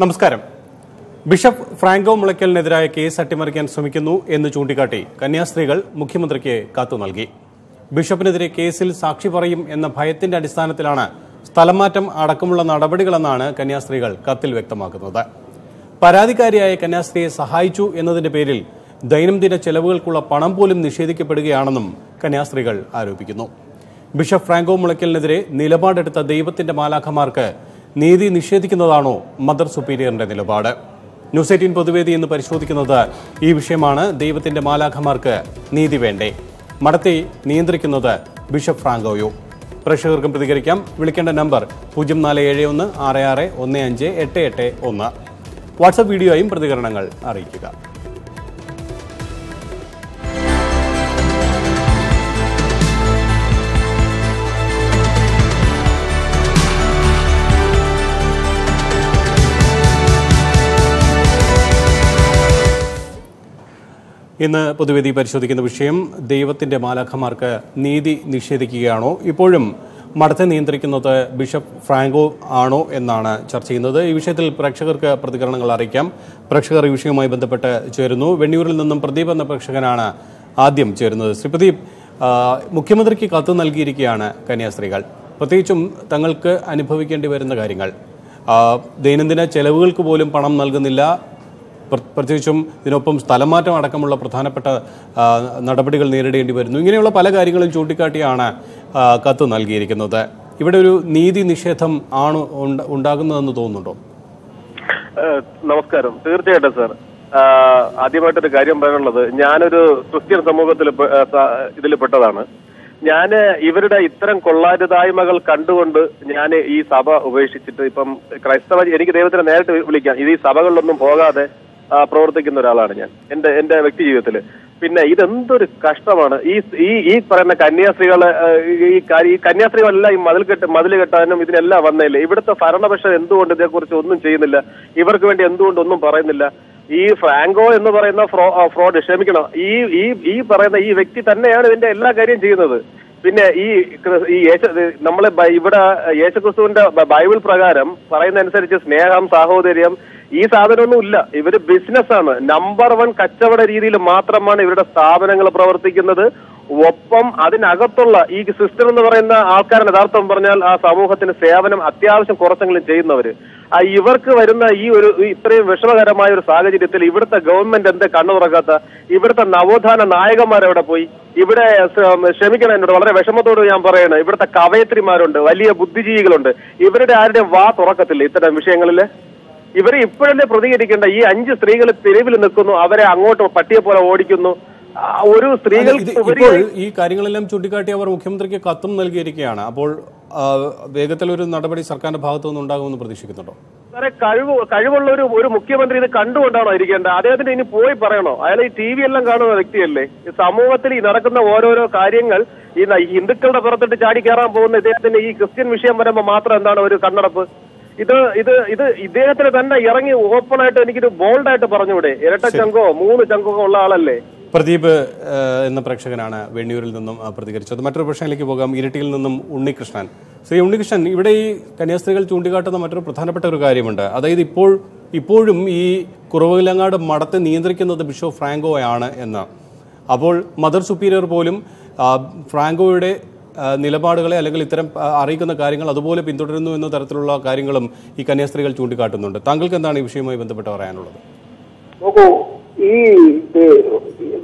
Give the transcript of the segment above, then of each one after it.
നമസ്കാരം. Bishop Franco മുളയ്ക്കലിനെതിരായ case അട്ടിമറിക്കാൻ ശ്രമിക്കുന്നു എന്ന് ചൂണ്ടിക്കാട്ടി കന്യാസ്ത്രീകൾ മുഖ്യമന്ത്രിക്ക് കത്ത് നൽകി. ബിഷപ്പിനെതിരെ കേസിൽ സാക്ഷി പറയും എന്ന ഭയത്തിന്റെ അടിസ്ഥാനത്തിലാണ് സ്ഥലംമാറ്റം അടക്കമുള്ള നടപടികളെന്നാണ് കന്യാസ്ത്രീകൾ കത്തിൽ വ്യക്തമാക്കുന്നത്. പരാതിക്കാരിയായ കന്യാസ്ത്രീയെ സഹായിച്ചു എന്നതിന്റെ പേരിൽ ദൈനംദിന ചെലവുകൾക്കുള്ള പണം പോലും നിഷേധിക്കപ്പെടുകയാണെന്നും കന്യാസ്ത്രീകൾ ആരോപിക്കുന്നു. ബിഷപ്പ് ഫ്രാങ്കോ മുളയ്ക്കലിനെതിരെ നിലപാടെടുത്ത ദൈവത്തിന്റെ മാലാഖമാർക്ക് നീതി നിഷേധിക്കുന്നതാണോ മദർ സുപ്പീരിയറിന്റെ നിലപാട്? ന്യൂസ് 18 പൊതുവേദി ഇന്ന് പരിശോധിക്കുന്നത് ഈ വിഷയമാണ്. ദൈവത്തിന്റെ മാലാഖമാർക്ക് നീതി വേണ്ടേ? മഠത്തെ നിയന്ത്രിക്കുന്നത് ബിഷപ്പ് ഫ്രാങ്കോയോ? പ്രേക്ഷകർക്കും പ്രതികരിക്കാം. വിളിക്കേണ്ട നമ്പർ 0471 66 15 881. വാട്സ്ആപ്പ് വീഡിയോയും പ്രതികരണങ്ങൾ അറിയിക്കുക. ഇന്ന് പൊതുവേദി പരിശോധിക്കുന്ന വിഷയം ദൈവത്തിന്റെ മാലാഖമാർക്ക് നീതി നിഷേധിക്കുകയാണോ? ഇപ്പോഴും മഠത്തെ നിയന്ത്രിക്കുന്നത് ബിഷപ്പ് ഫ്രാങ്കോ ആണോ എന്നാണ് ചർച്ച ചെയ്യുന്നത്. ഈ വിഷയത്തിൽ പ്രേക്ഷകർക്ക് പ്രതികരണങ്ങൾ അറിയിക്കാം. പ്രേക്ഷകർ ഈ വിഷയവുമായി ബന്ധപ്പെട്ട് ചേരുന്നു. വെണ്ണിയൂരിൽ നിന്നും പ്രദീപ് എന്ന പ്രേക്ഷകനാണ് ആദ്യം ചേരുന്നത്. ശ്രീ പ്രദീപ്, മുഖ്യമന്ത്രിക്ക് കത്ത് നൽകിയിരിക്കുകയാണ് കന്യാസ്ത്രീകൾ. പ്രത്യേകിച്ചും തങ്ങൾക്ക് അനുഭവിക്കേണ്ടി വരുന്ന കാര്യങ്ങൾ, ദൈനംദിന ചെലവുകൾക്ക് പോലും പണം നൽകുന്നില്ല, പ്രത്യേകിച്ചും ഇതിനൊപ്പം സ്ഥലമാറ്റം അടക്കമുള്ള പ്രധാനപ്പെട്ട നടപടികൾ നേരിടേണ്ടി വരുന്നു. ഇങ്ങനെയുള്ള പല കാര്യങ്ങളും ചൂണ്ടിക്കാട്ടിയാണ് കത്ത് നൽകിയിരിക്കുന്നത്. ഇവിടെ ഒരു നീതി നിഷേധം ആണ് ഉണ്ടാകുന്നതെന്ന് തോന്നുന്നുണ്ടോ? നമസ്കാരം. തീർച്ചയായിട്ടും സാർ, ആദ്യമായിട്ടൊരു കാര്യം പറയാനുള്ളത്, ഞാനൊരു ക്രിസ്ത്യൻ സമൂഹത്തിൽ ഇതിൽ പെട്ടതാണ്. ഞാൻ ഇവരുടെ ഇത്തരം കൊള്ളാരുതായ്മകൾ കണ്ടുകൊണ്ട് ഞാൻ ഈ സഭ ഉപേക്ഷിച്ചിട്ട് ഇപ്പം ക്രൈസ്തവ, എനിക്ക് ദൈവത്തിനെ നേരിട്ട് വിളിക്കാം, ഈ സഭകളിലൊന്നും പോകാതെ പ്രവർത്തിക്കുന്ന ഒരാളാണ് ഞാൻ എന്റെ വ്യക്തി ജീവിതത്തില്. പിന്നെ ഇതെന്തൊരു കഷ്ടമാണ്. ഈ പറയുന്ന കന്യാസ്ത്രീകള്, ഈ കന്യാസ്ത്രീകളെല്ലാം ഈ മതിൽ കെട്ടാനും ഇതിനെല്ലാം വന്നേല്ലേ. ഇവിടുത്തെ ഭരണപക്ഷം എന്തുകൊണ്ട് ഇതേക്കുറിച്ച് ഒന്നും ചെയ്യുന്നില്ല? ഇവർക്ക് വേണ്ടി എന്തുകൊണ്ട് ഒന്നും പറയുന്നില്ല? ഈ ഫ്രാങ്കോ എന്ന് പറയുന്ന ഫ്രോഡ്, ക്ഷമിക്കണം, ഈ പറയുന്ന ഈ വ്യക്തി തന്നെയാണ് ഇതിന്റെ എല്ലാ കാര്യം ചെയ്യുന്നത്. പിന്നെ ഈ നമ്മളെ ഇവിടെ യേശുക്രിസ്തുവിന്റെ ബൈബിൾ പ്രകാരം പറയുന്ന അനുസരിച്ച് സ്നേഹം, സാഹോദര്യം, ഈ സാധനമൊന്നും ഇല്ല. ഇവര് ബിസിനസ്സാണ്. നമ്പർ 1 കച്ചവട രീതിയിൽ മാത്രമാണ് ഇവരുടെ സ്ഥാപനങ്ങൾ പ്രവർത്തിക്കുന്നത്. ഒപ്പം അതിനകത്തുള്ള ഈ സിസ്റ്റർ എന്ന് പറയുന്ന ആൾക്കാരുടെ യഥാർത്ഥം പറഞ്ഞാൽ ആ സമൂഹത്തിന് സേവനം അത്യാവശ്യം കുറച്ചെങ്കിലും ചെയ്യുന്നവര്. ഇവർക്ക് വരുന്ന ഈ ഒരു ഇത്രയും വിഷമകരമായ ഒരു സാഹചര്യത്തിൽ ഇവിടുത്തെ ഗവൺമെന്റ് എന്താ കണ്ണു തുറക്കാത്ത? ഇവിടുത്തെ നവോത്ഥാന നായകന്മാരെവിടെ പോയി? ഇവിടെ ക്ഷമിക്കണം, എന്നോട് വളരെ വിഷമത്തോട് ഞാൻ പറയണം, ഇവിടുത്തെ കവയത്രിമാരുണ്ട്, വലിയ ബുദ്ധിജീവികളുണ്ട്, ഇവരുടെ ആരുടെയും വാ തുറക്കത്തില്ല ഇത്തരം വിഷയങ്ങളില്. ഇവരെ ഇപ്പോഴല്ലേ പ്രതികരിക്കേണ്ട? ഈ 5 സ്ത്രീകൾ തെരുവിൽ നിൽക്കുന്നു, അവരെ അങ്ങോട്ട് പട്ടിയെ പോലെ ഓടിക്കുന്നു. ഒരു സ്ത്രീകൾ ഈ കാര്യങ്ങളെല്ലാം ചൂണ്ടിക്കാട്ടി അവർ മുഖ്യമന്ത്രിക്ക് കത്തും നൽകിയിരിക്കുകയാണ്. അപ്പോൾ വേഗത്തിൽ ഒരു നടപടി സർക്കാരിന്റെ ഭാഗത്തു നിന്ന് ഉണ്ടാകുമെന്ന് പ്രതീക്ഷിക്കുന്നുണ്ടോ? സാറേ, കഴിവുള്ള ഒരു മുഖ്യമന്ത്രി ഇത് കണ്ടുകൊണ്ടാണോ ഇരിക്കേണ്ടത്? അദ്ദേഹത്തിന് ഇനി പോയി പറയണോ? അയാൾ ഈ TV എല്ലാം കാണുന്ന വ്യക്തിയല്ലേ. ഈ സമൂഹത്തിൽ ഈ നടക്കുന്ന ഓരോരോ കാര്യങ്ങൾ ഈ ഹിന്ദുക്കളുടെ പുറത്തിട്ട് ചാടി കയറാൻ പോകുന്ന ഇദ്ദേഹത്തിന്റെ ഈ ക്രിസ്ത്യൻ വിഷയം വരുമ്പോൾ മാത്രം എന്താണ് ഒരു കണ്ണടപ്പ്? ഇത് ഇദ്ദേഹത്തിന് തന്നെ ഇറങ്ങി ഓപ്പണായിട്ട് എനിക്കൊരു ബോൾഡായിട്ട് പറഞ്ഞുകൂടെ? ഇരട്ട ചങ്കോ 3 ചങ്കോ ഉള്ള ആളല്ലേ? പ്രദീപ് എന്ന പ്രേക്ഷകനാണ് വെണ്ണിയൂരിൽ നിന്നും പ്രതികരിച്ചത്. മറ്റൊരു പ്രശ്നത്തിലേക്ക് പോകാം. ഇരിട്ടിയിൽ നിന്നും ഉണ്ണികൃഷ്ണൻ. ശ്രീ ഉണ്ണികൃഷ്ണൻ, ഇവിടെ ഈ കന്യാസ്ത്രീകൾ ചൂണ്ടിക്കാട്ടുന്ന മറ്റൊരു പ്രധാനപ്പെട്ട ഒരു കാര്യമുണ്ട്. അതായത് ഇപ്പോഴും ഈ കുറവിലങ്ങാട് മഠത്തെ നിയന്ത്രിക്കുന്നത് ബിഷപ്പ് ഫ്രാങ്കോയാണ് എന്ന്. അപ്പോൾ മദർ സുപ്പീരിയർ പോലും ഫ്രാങ്കോയുടെ നിലപാടുകളെ അല്ലെങ്കിൽ ഇത്തരം അറിയിക്കുന്ന കാര്യങ്ങൾ അതുപോലെ പിന്തുടരുന്നു എന്ന തരത്തിലുള്ള കാര്യങ്ങളും ഈ കന്യാസ്ത്രീകൾ ചൂണ്ടിക്കാട്ടുന്നുണ്ട്. താങ്കൾക്ക് എന്താണ് ഈ വിഷയവുമായി ബന്ധപ്പെട്ട് പറയാനുള്ളത്? നോക്കൂ, ഈ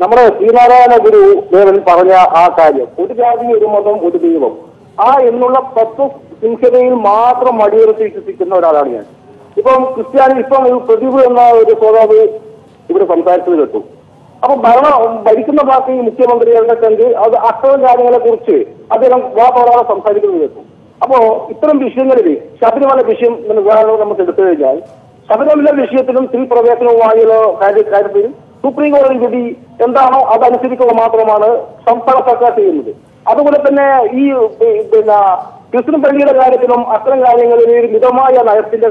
നമ്മുടെ ശ്രീനാരായണ ഗുരു ദേവൻ പറഞ്ഞ ആ കാര്യം, ഒരു ജാതി, ഒരു മതം, ഒരു ദൈവം, എന്നുള്ള തത്വസിംഹതയിൽ മാത്രം അടിയുറച്ച് വിശ്വസിക്കുന്ന ഒരാളാണ് ഞാൻ. ഇപ്പം ക്രിസ്ത്യാനി, ഇപ്പം പ്രദീപ് എന്ന ഒരു ശ്രോതാവ് ഇവിടെ സംസാരിച്ചത് കേട്ടു. അപ്പൊ ഭരിക്കുന്ന പാർട്ടി മുഖ്യമന്ത്രിയുടെ കണ്ട് അത് അത്തരം കാര്യങ്ങളെ കുറിച്ച് അദ്ദേഹം വാതോടാതെ സംസാരിക്കുന്നത് കേട്ടു. അപ്പോ ഇത്തരം വിഷയങ്ങളിൽ ശബരിമല വിഷയം ഉദാഹരണം നമുക്ക് എടുത്തു കഴിഞ്ഞാൽ, ശബരിമല വിഷയത്തിലും സ്ത്രീ പ്രവേശനവുമായുള്ള കാര്യത്തിൽ സുപ്രീം കോടതി വിധി എന്താണോ അതനുസരിക്കുക മാത്രമാണ് സംസ്ഥാന സർക്കാർ ചെയ്യുന്നത്. അതുപോലെ തന്നെ ഈ ക്രിസ്ത്യൻ പള്ളിയുടെ കാര്യത്തിലും അത്തരം കാര്യങ്ങളിൽ ഒരു മിതമായ നയത്തിന്റെ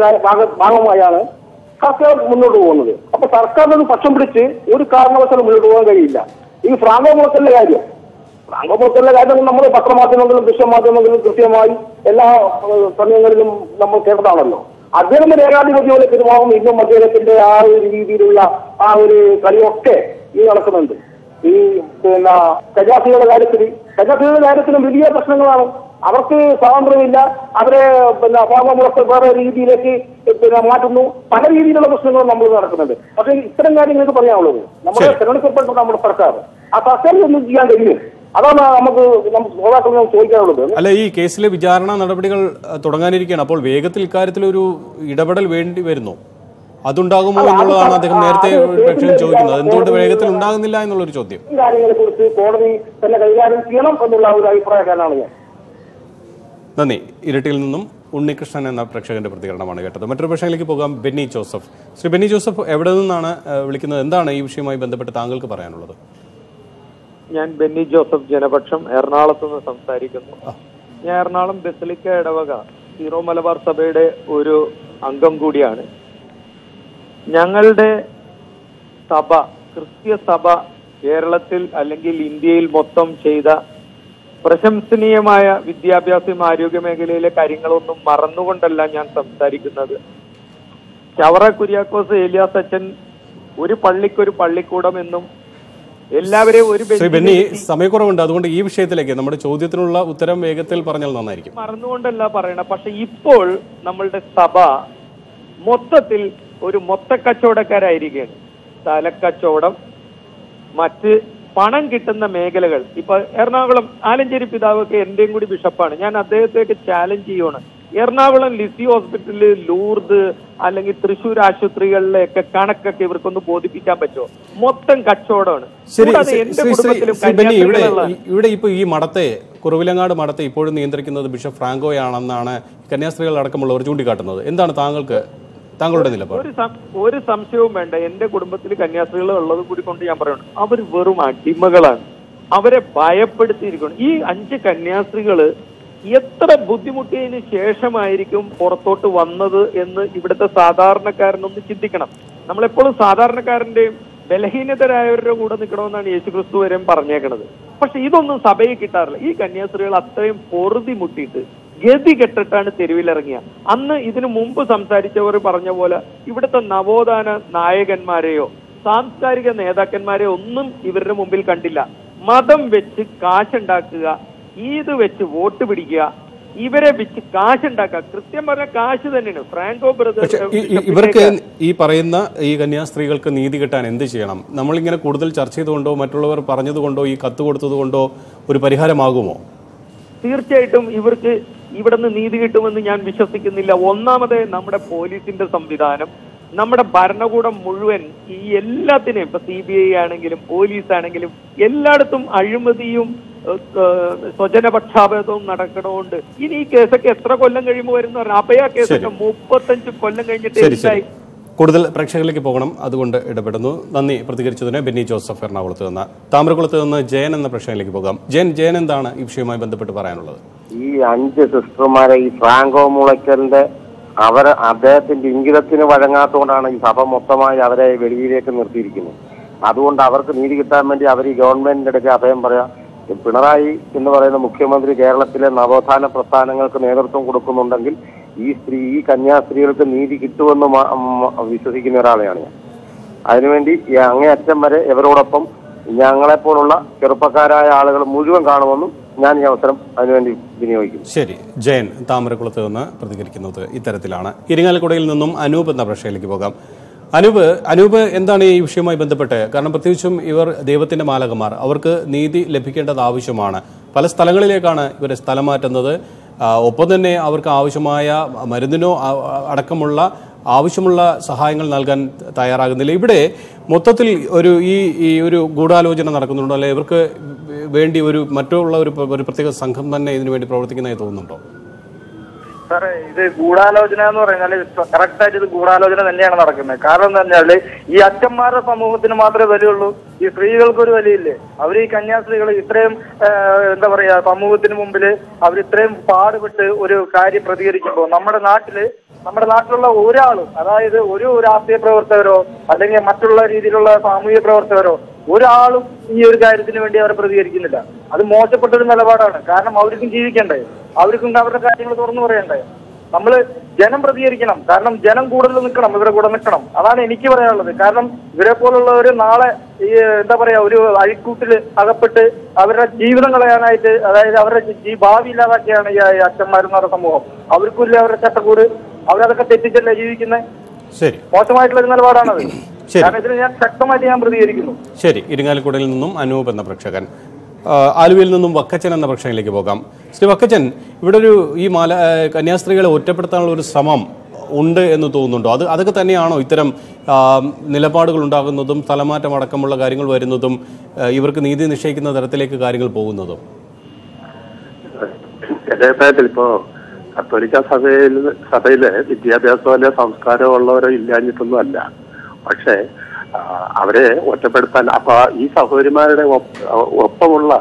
ഭാഗമായാണ് സർക്കാർ മുന്നോട്ട് പോകുന്നത്. അപ്പൊ സർക്കാരിനൊരു പക്ഷം പിടിച്ച് ഒരു കാരണവശാലും മുന്നോട്ട് പോകാൻ കഴിയില്ല. ഈ ഫ്രാങ്കോ മുളയ്ക്കലിന്റെ കാര്യം നമ്മൾ പത്രമാധ്യമങ്ങളിലും ദൃശ്യമാധ്യമങ്ങളിലും കൃത്യമായി എല്ലാ സമയങ്ങളിലും നമ്മൾ കേട്ടതാണല്ലോ. അദ്ദേഹം ഏകാധിപത്യം പോലെ പെരുമാറും. ഇന്നും അദ്ദേഹത്തിന്റെ ആ ഒരു രീതിയിലുള്ള ആ ഒരു കളിയൊക്കെ ഈ നടക്കുന്നുണ്ട്. ഈ പിന്നെ കജാസികളുടെ കാര്യത്തിലും വലിയ പ്രശ്നങ്ങളാണ്. അവർക്ക് സ്വാതന്ത്ര്യമില്ല. അവരെ പിന്നെ ഭാഗമുളക്ക് വേറെ രീതിയിലേക്ക് പിന്നെ മാറ്റുന്നു. പല രീതിയിലുള്ള പ്രശ്നങ്ങളും നമ്മൾ നടക്കുന്നുണ്ട്. പക്ഷേ ഇത്തരം കാര്യങ്ങൾക്ക് പറയാനുള്ളത് നമ്മുടെ തെരഞ്ഞെടുക്കപ്പെട്ട നമ്മുടെ സർക്കാർ, ആ സർക്കാരിൽ ഒന്നും ചെയ്യാൻ കഴിയും. അതാണ് നമുക്ക് നേതാക്കളോട് ചോദിക്കാനുള്ളത്. അല്ല, ഈ കേസിലെ വിചാരണ നടപടികൾ തുടങ്ങാനിരിക്കുകയാണ്. അപ്പോൾ വേഗത്തിൽ ഇക്കാര്യത്തിൽ ഒരു ഇടപെടൽ വേണ്ടി വരുന്നു. അതുണ്ടാകുമോ എന്നുള്ളതാണ് അദ്ദേഹം നേരത്തെ പ്രേക്ഷകൻ ചോദിക്കുന്നത്. എന്തുകൊണ്ട് വേഗത്തിൽ ഉണ്ടാകുന്നില്ല എന്നുള്ളൊരു ചോദ്യം. ഈ കാര്യങ്ങളെ കുറിച്ച് കോടതി തന്നെ കൈകാര്യം ചെയ്യണം എന്നുള്ള ഒരു അഭിപ്രായക്കാരനാണ് ഞാൻ. നന്ദി. ഇരിട്ടിയിൽ നിന്നും ഉണ്ണികൃഷ്ണൻ എന്ന പ്രേക്ഷകന്റെ പ്രതികരണമാണ് കേട്ടത്. മറ്റൊരു പ്രേക്ഷകനിലേക്ക് പോകാം. ബെന്നി ജോസഫ്. ശ്രീ ബെന്നി ജോസഫ്, എവിടെ നിന്നാണ് വിളിക്കുന്നത്? എന്താണ് ഈ വിഷയവുമായി ബന്ധപ്പെട്ട് താങ്കൾക്ക് പറയാനുള്ളത്? ഞാൻ ബെന്നി ജോസഫ്, ജനപക്ഷം, എറണാകുളത്ത് നിന്ന് സംസാരിക്കുന്നു. ഞാൻ എറണാകുളം ബസലിക്ക ഇടവക സീറോ മലബാർ സഭയുടെ ഒരു അംഗം കൂടിയാണ്. ഞങ്ങളുടെ സഭ, ക്രിസ്ത്യ സഭ കേരളത്തിൽ അല്ലെങ്കിൽ ഇന്ത്യയിൽ മൊത്തം ചെയ്ത പ്രശംസനീയമായ വിദ്യാഭ്യാസം, ആരോഗ്യ മേഖലയിലെ കാര്യങ്ങളൊന്നും മറന്നുകൊണ്ടല്ല ഞാൻ സംസാരിക്കുന്നത്. ചവറ കുര്യാക്കോസ് ഏലിയാസ് അച്ഛൻ ഒരു പള്ളിക്കൊരു പള്ളിക്കൂടം എന്നും എല്ലാവരെയും ഒരു ബെന്നി, സമയക്കുറവുണ്ട്, അതുകൊണ്ട് ഈ വിഷയത്തിലേക്ക് നമ്മുടെ ചോദ്യത്തിനുള്ള ഉത്തരം വേഗത്തിൽ പറഞ്ഞാൽ നന്നായിരിക്കും. മറന്നുകൊണ്ടല്ല പറയണ. പക്ഷെ ഇപ്പോൾ നമ്മളുടെ സഭ മൊത്തത്തിൽ ഒരു മൊത്തക്കച്ചവടക്കാരായിരിക്കുകയാണ്. സ്ഥലക്കച്ചവടം, മറ്റ് പണം കിട്ടുന്ന മേഖലകൾ. ഇപ്പൊ എറണാകുളം ആലഞ്ചേരി പിതാവൊക്കെ എന്റെയും കൂടി ബിഷപ്പാണ്. ഞാൻ അദ്ദേഹത്തെയൊക്കെ ചാലഞ്ച് ചെയ്യുവാണ്. എറണാകുളം ലിസി ഹോസ്പിറ്റലിൽ, ലൂർദ് അല്ലെങ്കിൽ തൃശ്ശൂർ ആശുപത്രികളിലെയൊക്കെ കണക്കൊക്കെ ഇവർക്കൊന്ന് ബോധിപ്പിക്കാൻ പറ്റുമോ? മൊത്തം കച്ചവടമാണ്. ഇവിടെ ഇപ്പൊ ഈ മഠത്തെ, കുറവിലങ്ങാട് മഠത്തെ ഇപ്പോഴും നിയന്ത്രിക്കുന്നത് ബിഷപ്പ് ഫ്രാങ്കോയാണെന്നാണ് കന്യാസ്ത്രീകൾ അടക്കമുള്ളവർ ചൂണ്ടിക്കാട്ടുന്നത്. എന്താണ് താങ്കളുടെ നിലപാട്? ഒരു സംശയവും വേണ്ട. എന്റെ കുടുംബത്തിൽ കന്യാസ്ത്രീകൾ ഉള്ളത് കൂടി കൊണ്ട് ഞാൻ പറയണം, അവർ വെറും അടിമകളാണ്. അവരെ ഭയപ്പെടുത്തിയിരിക്കണം. ഈ 5 കന്യാസ്ത്രീകള് എത്ര ബുദ്ധിമുട്ടിയതിന് ശേഷമായിരിക്കും പുറത്തോട്ട് വന്നത് എന്ന് ഇവിടുത്തെ സാധാരണക്കാരനൊന്ന് ചിന്തിക്കണം. നമ്മളെപ്പോഴും സാധാരണക്കാരന്റെയും ബലഹീനതരായവരുടെ കൂടെ നിൽക്കണമെന്നാണ് യേശുക്രിസ്തു വരെയും പറഞ്ഞേക്കണത്. പക്ഷെ ഇതൊന്നും സഭയിൽ കിട്ടാറില്ല. ഈ കന്യാസ്ത്രീകൾ അത്രയും പൊറുതി മുട്ടിയിട്ട് ഗതി കെട്ടിട്ടാണ് തെരുവിലിറങ്ങിയ. അന്ന് ഇതിനു മുമ്പ് സംസാരിച്ചവർ പറഞ്ഞ പോലെ ഇവിടുത്തെ നവോത്ഥാന നായകന്മാരെയോ സാംസ്കാരിക നേതാക്കന്മാരെയോ ഒന്നും ഇവരുടെ മുമ്പിൽ കണ്ടില്ല. മതം വെച്ച് കാശുണ്ടാക്കുക, ഈദ് വെച്ച് വോട്ട് പിടിക്കുക, ഇവരെ വെച്ച് കാശുണ്ടാക്കുക. കൃത്യം പറഞ്ഞ കാശ് തന്നെയാണ്. ഫ്രാങ്കോ ബ്രദർ, ഇവർക്ക് ഈ പറയുന്ന ഈ കന്യാസ്ത്രീകൾക്ക് നീതി കിട്ടാൻ എന്ത് ചെയ്യണം? നമ്മളിങ്ങനെ കൂടുതൽ ചർച്ച ചെയ്തുകൊണ്ടോ മറ്റുള്ളവർ പറഞ്ഞതുകൊണ്ടോ ഈ കത്ത് കൊടുത്തതുകൊണ്ടോ ഒരു പരിഹാരമാകുമോ? തീർച്ചയായിട്ടും ഇവർക്ക് ഇവിടുന്ന് നീതി കിട്ടുമെന്ന് ഞാൻ വിശ്വസിക്കുന്നില്ല. ഒന്നാമത് നമ്മുടെ പോലീസിന്റെ സംവിധാനം, നമ്മുടെ ഭരണകൂടം മുഴുവൻ ഈ എല്ലാത്തിനെയും, ഇപ്പൊ CBI ആണെങ്കിലും പോലീസ് ആണെങ്കിലും എല്ലായിടത്തും അഴിമതിയും സ്വജനപക്ഷാപാതവും നടക്കണമുണ്ട്. ഇനി ഈ കേസൊക്കെ എത്ര കൊല്ലം കഴിയുമ്പോൾ വരുന്ന അഭയ കേസൊക്കെ 35 കൊല്ലം കഴിഞ്ഞിട്ട്. കൂടുതൽ പ്രേക്ഷകരിലേക്ക് പോകണം, അതുകൊണ്ട് ഇടപെടുന്നു. നന്ദി പ്രതികരിച്ചതിന്. ബെന്നി ജോസഫ് എറണാകുളത്ത് നിന്ന്. താമരക്കുളത്ത് നിന്ന് ജയൻ എന്ന പ്രേക്ഷകരിലേക്ക് പോകാം. ജയൻ എന്താണ് ഈ വിഷയവുമായി ബന്ധപ്പെട്ട് പറയാനുള്ളത്? ഈ 5 സിസ്റ്റർമാരെ ഈ ഫ്രാങ്കോ മുളയ്ക്കലിന്റെ അദ്ദേഹത്തിന്റെ ഇംഗിതത്തിന് വഴങ്ങാത്തതുകൊണ്ടാണ് ഈ സഭ മൊത്തമായി അവരെ വെളിയിലേക്ക് നിർത്തിയിരിക്കുന്നത്. അതുകൊണ്ട് അവർക്ക് നീതി കിട്ടാൻ വേണ്ടി അവർ ഈ ഗവൺമെന്റിന്റെ അടുത്ത് അഭയം പറയാം. പിണറായി എന്ന് പറയുന്ന മുഖ്യമന്ത്രി കേരളത്തിലെ നവോത്ഥാന പ്രസ്ഥാനങ്ങൾക്ക് നേതൃത്വം കൊടുക്കുന്നുണ്ടെങ്കിൽ ഈ കന്യാസ്ത്രീകൾക്ക് നീതി കിട്ടുമെന്ന് വിശ്വസിക്കുന്ന ഒരാളെയാണ് ഞാൻ. അതിനുവേണ്ടി അങ്ങേയറ്റം വരെ ഇവരോടൊപ്പം ഞങ്ങളെപ്പോലുള്ള ചെറുപ്പക്കാരായ ആളുകൾ മുഴുവൻ കാണുമെന്നും ഞാൻ ഈ അവസരം അതിനുവേണ്ടി വിനിയോഗിക്കും. ശരി, ജയൻ താമരക്കുളത്ത് നിന്ന് പ്രതികരിക്കുന്നത് ഇത്തരത്തിലാണ്. ഇരിങ്ങാലക്കുടയിൽ നിന്നും അനൂപ് എന്ന പ്രേക്ഷകരിലേക്ക് പോകാം. അനൂപ് എന്താണ് ഈ വിഷയവുമായി ബന്ധപ്പെട്ട്? കാരണം പ്രത്യേകിച്ചും ഇവർ ദൈവത്തിന്റെ മാലകന്മാർ, അവർക്ക് നീതി ലഭിക്കേണ്ടത് ആവശ്യമാണ്. പല സ്ഥലങ്ങളിലേക്കാണ് ഇവരെ സ്ഥലം മാറ്റുന്നത്. ഒപ്പം തന്നെ അവർക്ക് ആവശ്യമായ മരുന്നിനോ അടക്കമുള്ള ആവശ്യമുള്ള സഹായങ്ങൾ നൽകാൻ തയ്യാറാകുന്നില്ല. ഇവിടെ മൊത്തത്തിൽ ഈ ഒരു ഗൂഢാലോചന നടക്കുന്നുണ്ടോ? അല്ലെ ഇവർക്ക് വേണ്ടി മറ്റുള്ള ഒരു പ്രത്യേക സംഘം തന്നെ ഇതിനു വേണ്ടി പ്രവർത്തിക്കുന്നതായി തോന്നുന്നുണ്ടോ? സാറേ, ഇത് ഗൂഢാലോചന എന്ന് പറഞ്ഞാൽ കറക്റ്റ് ആയിട്ട് ഇത് ഗൂഢാലോചന തന്നെയാണ് നടക്കുന്നത്. കാരണം എന്താ പറഞ്ഞാല് ഈ അച്ഛന്മാരുടെ സമൂഹത്തിന് മാത്രമേ വിലയുള്ളൂ, ഈ സ്ത്രീകൾക്ക് ഒരു വിലയില്ലേ? അവർ ഈ കന്യാസ്ത്രീകൾ ഇത്രയും എന്താ പറയാ സമൂഹത്തിന് മുമ്പില് അവരിത്രയും പാടുപെട്ട് ഒരു കാര്യം പ്രതികരിക്കുമ്പോൾ നമ്മുടെ നാട്ടിലുള്ള ഒരാളും, അതായത് ഒരു രാഷ്ട്രീയ പ്രവർത്തകരോ അല്ലെങ്കിൽ മറ്റുള്ള രീതിയിലുള്ള സാമൂഹിക പ്രവർത്തകരോ ഒരാളും ഈ ഒരു കാര്യത്തിന് വേണ്ടി അവർ പ്രതികരിക്കുന്നില്ല. അത് മോശപ്പെട്ടൊരു നിലപാടാണ്. കാരണം അവർക്കും ജീവിക്കണ്ടേ, അവർക്കും അവരുടെ കാര്യങ്ങൾ തുറന്നു പറയണ്ടേ. നമ്മൾ ജനം പ്രതികരിക്കണം. കാരണം ജനം കൂടുതൽ നിൽക്കണം, ഇവരെ കൂടെ നിൽക്കണം. അതാണ് എനിക്ക് പറയാനുള്ളത്. കാരണം ഇവരെ പോലുള്ളവർ നാളെ ഈ എന്താ പറയാ ഒരു അഴിക്കൂട്ടിൽ അകപ്പെട്ട് അവരുടെ ജീവിതം കളയാനായിട്ട്, അതായത് അവരുടെ ഭാവി ഇല്ലാതാക്കിയാണ് ഈ അച്ഛന്മാരെന്ന് പറയുന്ന സമൂഹം. അവർക്കില്ല അവരുടെ ചട്ടക്കൂട്, അവരതൊക്കെ തെറ്റിച്ചല്ലേ ജീവിക്കുന്നത്. മോശമായിട്ടുള്ള ഒരു നിലപാടാണത്. കാരണം ഇതിന് ഞാൻ ശക്തമായിട്ട് പ്രതികരിക്കുന്നു. ശരി. ഇരിങ്ങാലക്കുടയിൽ നിന്നും അനൂപ് എന്ന പ്രേക്ഷകൻ, ആലുവയിൽ നിന്നും വക്കച്ചൻ എന്ന പ്രേക്ഷകനിലേക്ക് പോകാം. ശ്രീ വക്കച്ചൻ, ഇവിടെ ഈ കന്യാസ്ത്രീകളെ ഒറ്റപ്പെടുത്താനുള്ള ഒരു ശ്രമം ഉണ്ട് എന്ന് തോന്നുന്നുണ്ടോ? അതൊക്കെ തന്നെയാണോ ഇത്തരം നിലപാടുകൾ ഉണ്ടാകുന്നതും സ്ഥലമാറ്റം അടക്കമുള്ള കാര്യങ്ങൾ വരുന്നതും ഇവർക്ക് നീതി നിശ്ചയിക്കുന്ന തരത്തിലേക്ക് കാര്യങ്ങൾ പോകുന്നതും? ഇപ്പോ കത്തോലിക്ക സഭയില് വിദ്യാഭ്യാസമോ അല്ലെ സംസ്കാരമോ ഉള്ളവരോ ഇല്ലാഞ്ഞിട്ടൊന്നും അല്ല. പക്ഷേ അവരെ ഒറ്റപ്പെടുത്താൻ അപ്പൊ ഈ സഹോദരിമാരുടെ ഒപ്പമുള്ള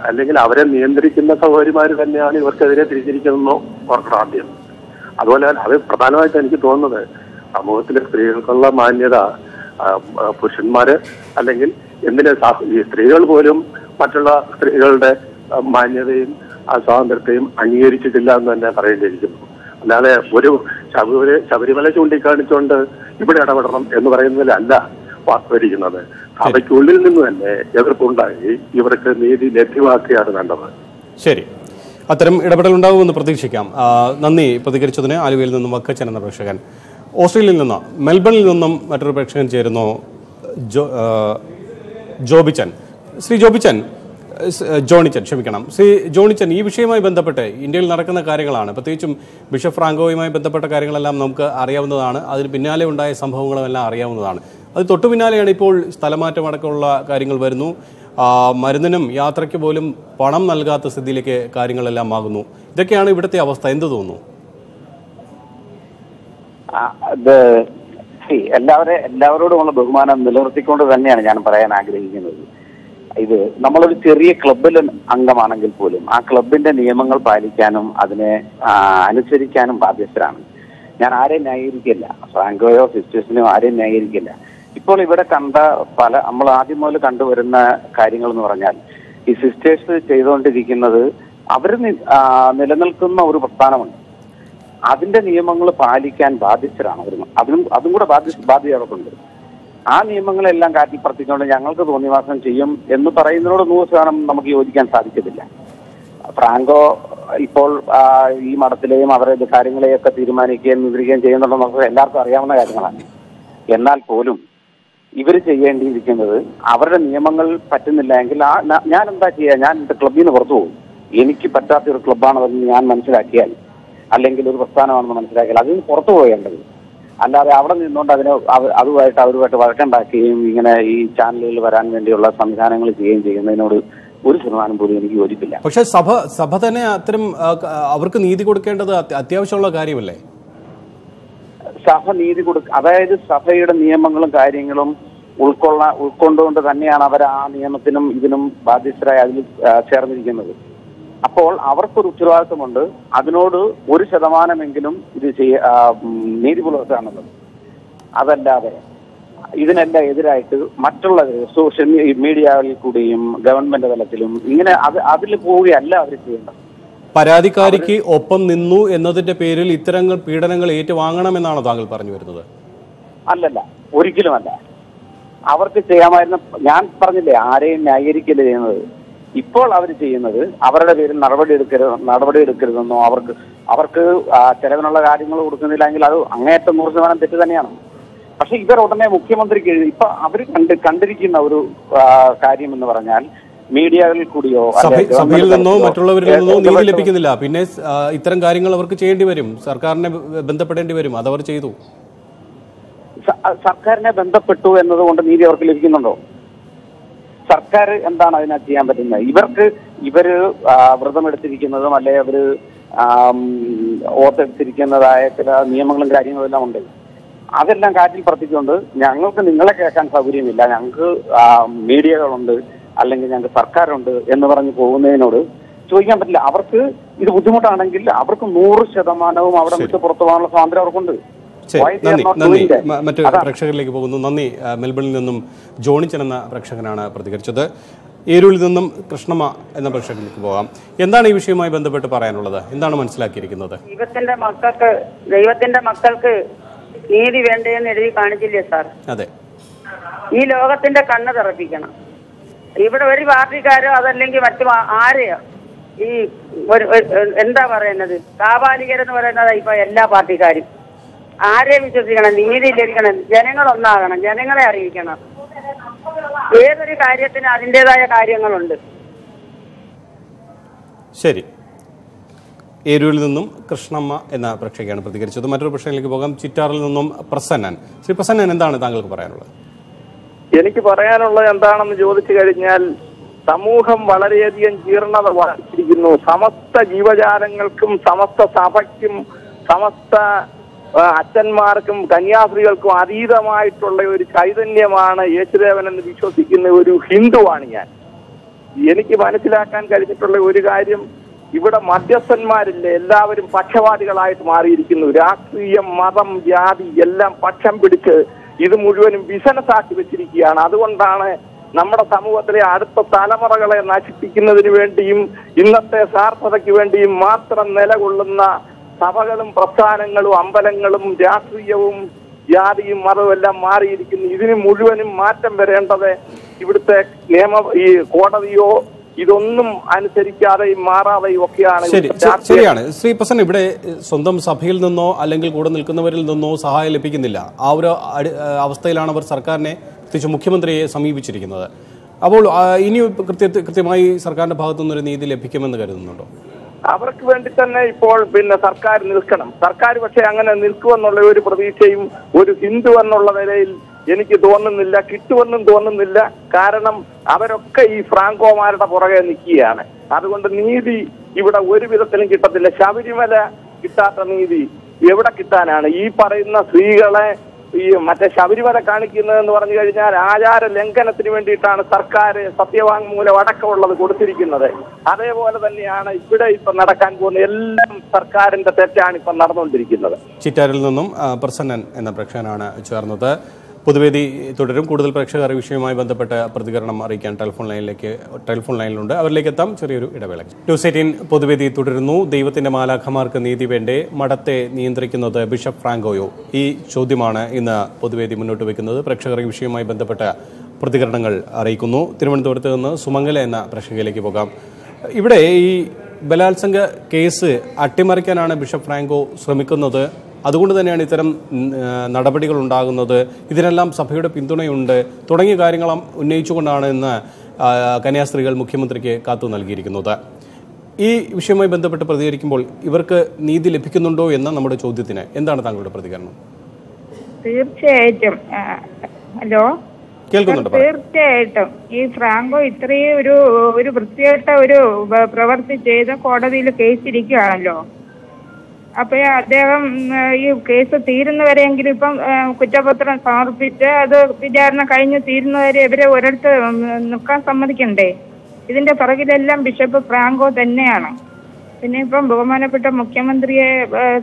അല്ലെങ്കിൽ അവരെ നിയന്ത്രിക്കുന്ന സഹോദരിമാർ തന്നെയാണ് ഇവർക്കെതിരെ തിരിച്ചിരിക്കുന്നതെന്ന് ഓർക്കണം ആദ്യം. അതുപോലെ അത് പ്രധാനമായിട്ട് എനിക്ക് തോന്നുന്നത് സമൂഹത്തിലെ സ്ത്രീകൾക്കുള്ള മാന്യത പുരുഷന്മാര് അല്ലെങ്കിൽ ഈ സ്ത്രീകൾ പോലും മറ്റുള്ള സ്ത്രീകളുടെ മാന്യതയും സ്വാതന്ത്ര്യത്തെയും അംഗീകരിച്ചിട്ടില്ല എന്ന് തന്നെ പറയേണ്ടിയിരിക്കുന്നു. അല്ലാതെ ഒരു ശബരിമല ചൂണ്ടിക്കാണിച്ചുകൊണ്ട് ഇവിടെ ഇടപെടണം എന്ന് പറയുന്നതിലല്ല വാസ്തവിക്കുന്നത്. സഭയ്ക്കുള്ളിൽ നിന്ന് തന്നെ എതിർപ്പുണ്ടായി ഇവർക്ക് നീതി ലഭ്യമാക്കിയാണ് വേണ്ടത്. ശരി, അത്തരം ഇടപെടൽ ഉണ്ടാകുമെന്ന് പ്രതീക്ഷിക്കാം. നന്ദി പ്രതികരിച്ചതിന്. ആലുവയിൽ നിന്നും വക്കച്ചൻ എന്ന പ്രേക്ഷകൻ. ഓസ്ട്രേലിയയിൽ നിന്ന് മെൽബണിൽ നിന്നും മറ്റൊരു പ്രേക്ഷകൻ ചേരുന്നു, ജോബിച്ചൻ. ശ്രീ ജോണിച്ചൻ, ശ്രീ ജോണിച്ചൻ, ഈ വിഷയവുമായി ബന്ധപ്പെട്ട് ഇന്ത്യയിൽ നടക്കുന്ന കാര്യങ്ങളാണ്, പ്രത്യേകിച്ചും ബിഷപ്പ് ഫ്രാങ്കോയുമായി ബന്ധപ്പെട്ട കാര്യങ്ങളെല്ലാം നമുക്ക് അറിയാവുന്നതാണ്. അതിന് പിന്നാലെ ഉണ്ടായ സംഭവങ്ങളുമെല്ലാം അറിയാവുന്നതാണ്. അത് തൊട്ടു പിന്നാലെയാണ് ഇപ്പോൾ സ്ഥലമാറ്റം അടക്കമുള്ള കാര്യങ്ങൾ വരുന്നു. മരുന്നിനും യാത്രയ്ക്ക് പോലും പണം നൽകാത്ത സ്ഥിതിയിലേക്ക് കാര്യങ്ങളെല്ലാം ആകുന്നു. ഇതൊക്കെയാണ് ഇവിടുത്തെ അവസ്ഥ. എന്ത് തോന്നുന്നു? എല്ലാവരോടുമുള്ള ബഹുമാനം നിലനിർത്തിക്കൊണ്ട് തന്നെയാണ് ഞാൻ പറയാൻ ആഗ്രഹിക്കുന്നത്. ഇത് നമ്മളൊരു ചെറിയ ക്ലബിൽ അംഗമാണെങ്കിൽ പോലും ആ ക്ലബിന്റെ നിയമങ്ങൾ പാലിക്കാനും അതിനെ അനുസരിക്കാനും ബാധ്യസ്ഥരാണ്. ഞാൻ ആരെയും ന്യായീകരിക്കില്ല, ഫ്രാങ്കോയോ സിസ്റ്റേഴ്സിനെയോ ആരെയും ന്യായീകരിക്കില്ല. ഇപ്പോൾ ഇവിടെ കണ്ട നമ്മൾ ആദ്യം മുതൽ കണ്ടുവരുന്ന കാര്യങ്ങൾ എന്ന് പറഞ്ഞാൽ ഈ സിസ്റ്റേഴ്സ് ചെയ്തുകൊണ്ടിരിക്കുന്നത് അവർ നിലനിൽക്കുന്ന ഒരു പ്രസ്ഥാനമുണ്ട്, അതിന്റെ നിയമങ്ങൾ പാലിക്കാൻ ബാധ്യസ്ഥരാണ് അവർ. അതും കൂടെ ബാധ്യത അവർക്കുണ്ട്. ആ നിയമങ്ങളെല്ലാം കാറ്റിപ്പറത്തിക്കൊണ്ട് ഞങ്ങൾക്ക് തോന്നിവാസം ചെയ്യും എന്ന് പറയുന്നതിനോട് 100% നമുക്ക് യോജിക്കാൻ സാധിക്കത്തില്ല. ഫ്രാങ്കോ ഇപ്പോൾ ഈ മഠത്തിലെയും അവരുടെ കാര്യങ്ങളെയൊക്കെ തീരുമാനിക്കുകയും നിയന്ത്രിക്കുകയും ചെയ്യുന്നുണ്ടെന്ന് നമുക്ക് എല്ലാവർക്കും അറിയാവുന്ന കാര്യങ്ങളാണ്. എന്നാൽ പോലും ഇവർ ചെയ്യേണ്ടിയിരിക്കുന്നത് അവരുടെ നിയമങ്ങൾ പറ്റുന്നില്ല എങ്കിൽ ഞാൻ എന്താ ചെയ്യുക? ഞാൻ എൻ്റെ ക്ലബിൽ നിന്ന് പുറത്തു പോകും. എനിക്ക് പറ്റാത്തൊരു ക്ലബ്ബാണെന്ന് ഞാൻ മനസ്സിലാക്കിയാൽ, അല്ലെങ്കിൽ ഒരു പ്രസ്ഥാനമാണെന്ന് മനസ്സിലാക്കിയാൽ അതിൽ നിന്ന് പുറത്തു പോകേണ്ടത്. അല്ലാതെ അവിടെ നിന്നുകൊണ്ട് അവരുമായിട്ട് വഴക്കുണ്ടാക്കുകയും ഇങ്ങനെ ഈ ചാനലുകളിൽ വരാൻ വേണ്ടിയുള്ള സംവിധാനങ്ങൾ ചെയ്യുകയും ചെയ്യുന്നതിനോട് 1% പോലും എനിക്ക് യോജിപ്പില്ല. പക്ഷെ സഭ തന്നെ അത്തരം അവർക്ക് നീതി കൊടുക്കേണ്ടത് അത്യാവശ്യമുള്ള കാര്യമല്ലേ? സഭ നീതി അതായത് സഭയുടെ നിയമങ്ങളും കാര്യങ്ങളും ഉൾക്കൊണ്ടുകൊണ്ട് തന്നെയാണ് അവർ ആ നിയമത്തിനും ഇതിനും ബാധ്യസ്ഥരായി അതിൽ ചേർന്നിരിക്കുന്നത്. അപ്പോൾ അവർക്കൊരു ഉത്തരവാദിത്വമുണ്ട്. അതിനോട് 1% ഇത് നീതി പുലർത്താനുള്ളത്. അതല്ലാതെ ഇതിനെല്ലാം എതിരായിട്ട് മറ്റുള്ളവർ സോഷ്യൽ മീഡിയകളിൽ കൂടിയും ഗവൺമെന്റ് തലത്തിലും ഇങ്ങനെ അതിൽ പോവുകയല്ല അവർ ചെയ്യേണ്ടത്. പരാതിക്കാരിക്ക് ഒപ്പം നിന്നു എന്നതിന്റെ പേരിൽ ഇത്തരം പീഡനങ്ങൾ ഏറ്റുവാങ്ങണമെന്നാണോ താങ്കൾ പറഞ്ഞു വരുന്നത്? അല്ലല്ല, ഒരിക്കലുമല്ല. അവർക്ക് ചെയ്യാമായിരുന്ന, ഞാൻ പറഞ്ഞില്ലേ ആരെയും ന്യായീകരിക്കല് ചെയ്യുന്നത്. ഇപ്പോൾ അവർ ചെയ്യുന്നത് അവരുടെ പേരിൽ നടപടി എടുക്കരുതെന്നോ അവർക്ക് ചെലവിനുള്ള കാര്യങ്ങൾ കൊടുക്കുന്നില്ലെങ്കിൽ അത് അങ്ങേയറ്റം 100% തെറ്റ് തന്നെയാണ്. പക്ഷെ ഇവർ ഉടനെ മുഖ്യമന്ത്രിക്ക് ഇപ്പൊ അവർ കണ്ടിരിക്കുന്ന ഒരു കാര്യം എന്ന് പറഞ്ഞാൽ മീഡിയകളിൽ കൂടിയോ സഭയിൽ നിന്നോ മറ്റുള്ളവരിൽ നിന്നോ നീതി ലഭിക്കുന്നില്ല. പിന്നെ ഇത്തരം കാര്യങ്ങൾ അവർക്ക് ചെയ്യേണ്ടി വരും, സർക്കാരിനെ ബന്ധപ്പെടേണ്ടി വരും. അതവർ ചെയ്തു. സർക്കാരിനെ ബന്ധപ്പെട്ടു എന്നതുകൊണ്ട് നീതി അവർക്ക് ലഭിക്കുന്നുണ്ടോ? സർക്കാർ എന്താണ് അതിനകത്ത് ചെയ്യാൻ പറ്റുന്നത്? ഇവര് വ്രതമെടുത്തിരിക്കുന്നതും അല്ലെ അവര് ഓർത്തെടുത്തിരിക്കുന്നതായ ചില നിയമങ്ങളും കാര്യങ്ങളും എല്ലാം ഉണ്ട്. അതെല്ലാം കാറ്റിൽ പറത്തിക്കൊണ്ട് ഞങ്ങൾക്ക് നിങ്ങളെ കേൾക്കാൻ സൗകര്യമില്ല, ഞങ്ങൾക്ക് മീഡിയകളുണ്ട് അല്ലെങ്കിൽ ഞങ്ങൾക്ക് സർക്കാരുണ്ട് എന്ന് പറഞ്ഞ് പോകുന്നതിനോട് ചോദിക്കാൻ പറ്റില്ല. അവർക്ക് ഇത് ബുദ്ധിമുട്ടാണെങ്കിൽ അവർക്ക് 100% അവിടെ വിട്ട് പുറത്തു പോകാനുള്ള സ്വാതന്ത്ര്യം അവർക്കുണ്ട്. നന്ദി. മറ്റു പ്രേക്ഷകരിലേക്ക് പോകുന്നു. നന്ദി. മെൽബണിൽ നിന്നും ജോണിച്ചൻ എന്ന പ്രേക്ഷകനാണ് പ്രതികരിച്ചത്. ഏരൂരിൽ നിന്നും കൃഷ്ണമ്മ എന്ന പ്രേക്ഷകരിലേക്ക് പോകാം. എന്താണ് ഈ വിഷയവുമായി ബന്ധപ്പെട്ട് പറയാനുള്ളത്? എന്താണ് മനസ്സിലാക്കിയിരിക്കുന്നത്? ദൈവത്തിന്റെ മക്കൾക്ക് നീതി വേണ്ടതെന്ന് എഴുതി കാണിച്ചില്ലേ സാർ? അതെ. ഈ ലോകത്തിന്റെ കണ്ണ് തിറപ്പിക്കണം. ഇവിടെ ഒരു പാർട്ടിക്കാരോ അതല്ലെങ്കിൽ മറ്റു ആരെയോ ഈ എന്താ പറയുന്നത്, കാപാലികരെന്ന് പറയുന്നത് ഇപ്പൊ എല്ലാ പാർട്ടിക്കാരും. ആരെ വിശ്വസിക്കണം? നീതി ലഭിക്കണം. ജനങ്ങളൊന്നാകണം, ജനങ്ങളെ അറിയിക്കണം. ഏതൊരു കാര്യത്തിന് അതിൻ്റെതായ കാര്യങ്ങളുണ്ട്. ശരി. ഏരൂരിൽ നിന്നും കൃഷ്ണമ്മ എന്ന പ്രേക്ഷകയാണ് പ്രതികരിച്ചത്. മറ്റൊരു പ്രേക്ഷകയിലേക്ക് പോകാം. ചിറ്റാറിൽ നിന്നും പ്രസന്നൻ. ശ്രീ പ്രസന്നൻ, എന്താണ് താങ്കൾക്ക് പറയാനുള്ളത്? എനിക്ക് പറയാനുള്ളത് എന്താണെന്ന് ചോദിച്ചു കഴിഞ്ഞാൽ, സമൂഹം വളരെയധികം ജീർണത ബാധിച്ചിരിക്കുന്നു. സമസ്ത ജീവജാലങ്ങൾക്കും സമസ്ത സഭയ്ക്കും സമസ്ത അച്ഛന്മാർക്കും കന്യാസ്ത്രീകൾക്കും അതീതമായിട്ടുള്ള ഒരു ചൈതന്യമാണ് യേശുദേവൻ എന്ന് വിശ്വസിക്കുന്ന ഒരു ഹിന്ദുവാണ് ഞാൻ. എനിക്ക് മനസ്സിലാക്കാൻ കഴിഞ്ഞിട്ടുള്ള ഒരു കാര്യം, ഇവിടെ മധ്യസ്ഥന്മാരില്ലേ, എല്ലാവരും പക്ഷപാതികളായിട്ട് മാറിയിരിക്കുന്നു. രാഷ്ട്രീയം, മതം, ജാതി എല്ലാം പക്ഷം പിടിച്ച് ഇത് മുഴുവനും ബിസിനസ്സാക്കി വെച്ചിരിക്കുകയാണ്. അതുകൊണ്ടാണ് നമ്മുടെ സമൂഹത്തിലെ അടുത്ത തലമുറകളെ നശിപ്പിക്കുന്നതിന് വേണ്ടിയും ഇന്നത്തെ സ്വാർത്ഥതയ്ക്ക് വേണ്ടിയും മാത്രം നിലകൊള്ളുന്ന സഭകളും പ്രസ്ഥാനങ്ങളും അമ്പലങ്ങളും രാഷ്ട്രീയവും ജാതിയും മതവും എല്ലാം മാറിയിരിക്കുന്നു. ഇതിന് മുഴുവനും മാറ്റം വരേണ്ടത് ഇവിടുത്തെ ഈ കോടതിയോ ഇതൊന്നും അനുസരിക്കാതെയും മാറാതെയും ഒക്കെയാണ്. ശരിയാണ് ശ്രീ പ്രസന്നൻ, ഇവിടെ സ്വന്തം സഭയിൽ നിന്നോ അല്ലെങ്കിൽ കൂടെ നിൽക്കുന്നവരിൽ നിന്നോ സഹായം ലഭിക്കുന്നില്ല. ആ ഒരു അവസ്ഥയിലാണ് അവർ സർക്കാരിനെ, പ്രത്യേകിച്ച് മുഖ്യമന്ത്രിയെ സമീപിച്ചിരിക്കുന്നത്. അപ്പോൾ ഇനി കൃത്യമായി സർക്കാരിന്റെ ഭാഗത്തു നിന്നൊരു നീതി ലഭിക്കുമെന്ന് കരുതുന്നുണ്ടോ? അവർക്ക് വേണ്ടി തന്നെ ഇപ്പോൾ സർക്കാർ നിൽക്കണം. സർക്കാർ പക്ഷെ അങ്ങനെ നിൽക്കുമെന്നുള്ള ഒരു പ്രതീക്ഷയും ഒരു ഹിന്ദു എന്നുള്ള നിലയിൽ എനിക്ക് തോന്നുന്നില്ല, കിട്ടുമെന്നും തോന്നുന്നില്ല. കാരണം അവരൊക്കെ ഈ ഫ്രാങ്കോമാരുടെ പുറകെ നിൽക്കുകയാണ്. അതുകൊണ്ട് നീതി ഇവിടെ ഒരു വിധത്തിലും കിട്ടത്തില്ല. ശബരിമല കിട്ടാത്ത നീതി എവിടെ കിട്ടാനാണ്? ഈ പറയുന്ന സ്ത്രീകളെ ഈ മറ്റേ ശബരിമല കാണിക്കുന്നതെന്ന് പറഞ്ഞു കഴിഞ്ഞാൽ ആചാര ലംഘനത്തിന് വേണ്ടിയിട്ടാണ് സർക്കാർ സത്യവാങ്മൂലം അടക്കമുള്ളത് കൊടുത്തിരിക്കുന്നത്. അതേപോലെ തന്നെയാണ് ഇവിടെ ഇപ്പൊ നടക്കാൻ പോകുന്ന എല്ലാം സർക്കാരിന്റെ തെറ്റാണ് ഇപ്പൊ നടന്നുകൊണ്ടിരിക്കുന്നത്. ചിറ്റാരിൽ നിന്നും പ്രസന്നൻ എന്ന പ്രേക്ഷകനാണ് ചേർന്നത്. പൊതുവേദി തുടരും. കൂടുതൽ പ്രേക്ഷകർ വിഷയവുമായി ബന്ധപ്പെട്ട് പ്രതികരണം അറിയിക്കാൻ ടെലിഫോൺ ലൈനിലുണ്ട്. അവരിലേക്ക് എത്താം. ചെറിയൊരു ഇടവേള. ന്യൂസ് 18 പൊതുവേദി തുടരുന്നു. ദൈവത്തിന്റെ മാലാഖമാർക്ക് നീതി വേണ്ടേ? മഠത്തെ നിയന്ത്രിക്കുന്നത് ബിഷപ്പ് ഫ്രാങ്കോയോ? ഈ ചോദ്യമാണ് ഇന്ന് പൊതുവേദി മുന്നോട്ട് വയ്ക്കുന്നത്. പ്രേക്ഷകർ ഈ വിഷയവുമായി ബന്ധപ്പെട്ട പ്രതികരണങ്ങൾ അറിയിക്കുന്നു. തിരുവനന്തപുരത്ത് നിന്ന് സുമംഗല എന്ന പ്രേക്ഷകയിലേക്ക് പോകാം. ഇവിടെ ഈ ബലാത്സംഗ കേസ് അട്ടിമറിക്കാനാണ് ബിഷപ്പ് ഫ്രാങ്കോ ശ്രമിക്കുന്നത്. അതുകൊണ്ട് തന്നെയാണ് ഇത്തരം നടപടികൾ ഉണ്ടാകുന്നത്. ഇതിനെല്ലാം സഭയുടെ പിന്തുണയുണ്ട് തുടങ്ങിയ കാര്യങ്ങൾ ഉന്നയിച്ചുകൊണ്ടാണ് ഇന്ന് കന്യാസ്ത്രീകൾ മുഖ്യമന്ത്രിക്ക് കാത്തു നൽകിയിരിക്കുന്നത്. ഈ വിഷയവുമായി ബന്ധപ്പെട്ട് പ്രതികരിക്കുമ്പോൾ ഇവർക്ക് നീതി ലഭിക്കുന്നുണ്ടോ എന്ന നമ്മുടെ ചോദ്യത്തിന് എന്താണ് താങ്കളുടെ പ്രതികരണം? തീർച്ചയായിട്ടും ഹലോ കേൾക്കുന്നുണ്ട്. തീർച്ചയായിട്ടും ഈ ഫ്രാങ്കോ ഇത്രയും ഒരു വൃത്തികെട്ട ഒരു പ്രവൃത്തി ചെയ്ത് കോടതിയിൽ കേസ് ഇരിക്കുകയാണല്ലോ. അപ്പൊ അദ്ദേഹം ഈ കേസ് തീരുന്നവരെങ്കിലും ഇപ്പം കുറ്റപത്രം സമർപ്പിച്ച് അത് വിചാരണ കഴിഞ്ഞ് തീരുന്നവരെ ഇവരെ ഒരിടത്ത് നിൽക്കാൻ സമ്മതിക്കണ്ടേ? ഇതിന്റെ പിറകിലെല്ലാം ബിഷപ്പ് ഫ്രാങ്കോ തന്നെയാണ്. പിന്നെ ഇപ്പം ബഹുമാനപ്പെട്ട മുഖ്യമന്ത്രിയെ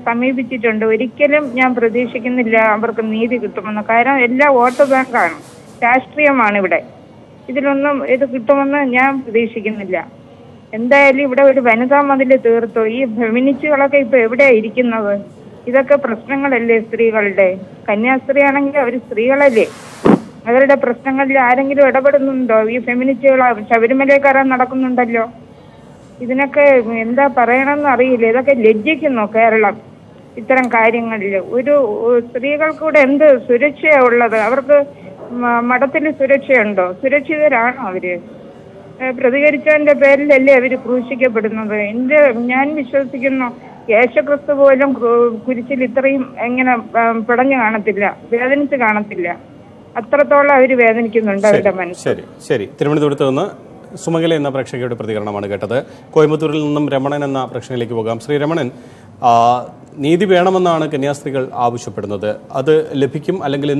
സമീപിച്ചിട്ടുണ്ട്. ഒരിക്കലും ഞാൻ പ്രതീക്ഷിക്കുന്നില്ല അവർക്ക് നീതി കിട്ടുമെന്ന്. കാരണം എല്ലാം വോട്ട് ബാങ്കാണ്, രാഷ്ട്രീയമാണ് ഇവിടെ. ഇതിലൊന്നും ഇത് കിട്ടുമെന്ന് ഞാൻ പ്രതീക്ഷിക്കുന്നില്ല. എന്തായാലും ഇവിടെ ഒരു വനിതാ മതിൽ തീർത്തു. ഈ ഫെമിനിസ്റ്റുകളൊക്കെ ഇപ്പൊ എവിടെയാ ഇരിക്കുന്നത്? ഇതൊക്കെ പ്രശ്നങ്ങളല്ലേ സ്ത്രീകളുടെ? കന്യാസ്ത്രീ ആണെങ്കിൽ അവർ സ്ത്രീകളല്ലേ? അവരുടെ പ്രശ്നങ്ങളിൽ ആരെങ്കിലും ഇടപെടുന്നുണ്ടോ? ഈ ഫെമിനിസ്റ്റുകൾ ശബരിമല കയറാൻ നടക്കുന്നുണ്ടല്ലോ. ഇതിനൊക്കെ എന്താ പറയണമെന്ന് അറിയില്ല. ഇതൊക്കെ ലജ്ജിക്കുന്നു കേരളം ഇത്തരം കാര്യങ്ങളിൽ. ഒരു സ്ത്രീകൾക്കൂടെ എന്ത് സുരക്ഷയാ ഉള്ളത്? അവർക്ക് മഠത്തിൽ സുരക്ഷയുണ്ടോ? സുരക്ഷിതരാണോ അവര്? പ്രതികരിച്ചതിന്റെ പേരിലല്ലേ അവര് ക്രൂശിക്കപ്പെടുന്നത്? ഞാൻ വിശ്വസിക്കുന്നു യേശുക്രിസ്തു പോലും കുരിശിൽ ഇത്രയും എങ്ങനെ പിടഞ്ഞു കാണത്തില്ല, വേദനിച്ച് കാണത്തില്ല. അത്രത്തോളം അവര് വേദനിക്കുന്നുണ്ട് അവരുടെ മനസ്സ്. ശരി. തിരുവനന്തപുരത്ത് നിന്ന് സുമംഗല എന്ന പ്രേക്ഷകയുടെ പ്രതികരണമാണ് കേട്ടത്. കോയമ്പത്തൂരിൽ നിന്നും രമണൻ എന്ന പ്രേക്ഷകയിലേക്ക് പോകാം. ശ്രീ രമണൻ, നീതി വേണമെന്നാണ് കന്യാസ്ത്രീകൾ ആവശ്യപ്പെടുന്നത്. അത് ലഭിക്കും അല്ലെങ്കിൽ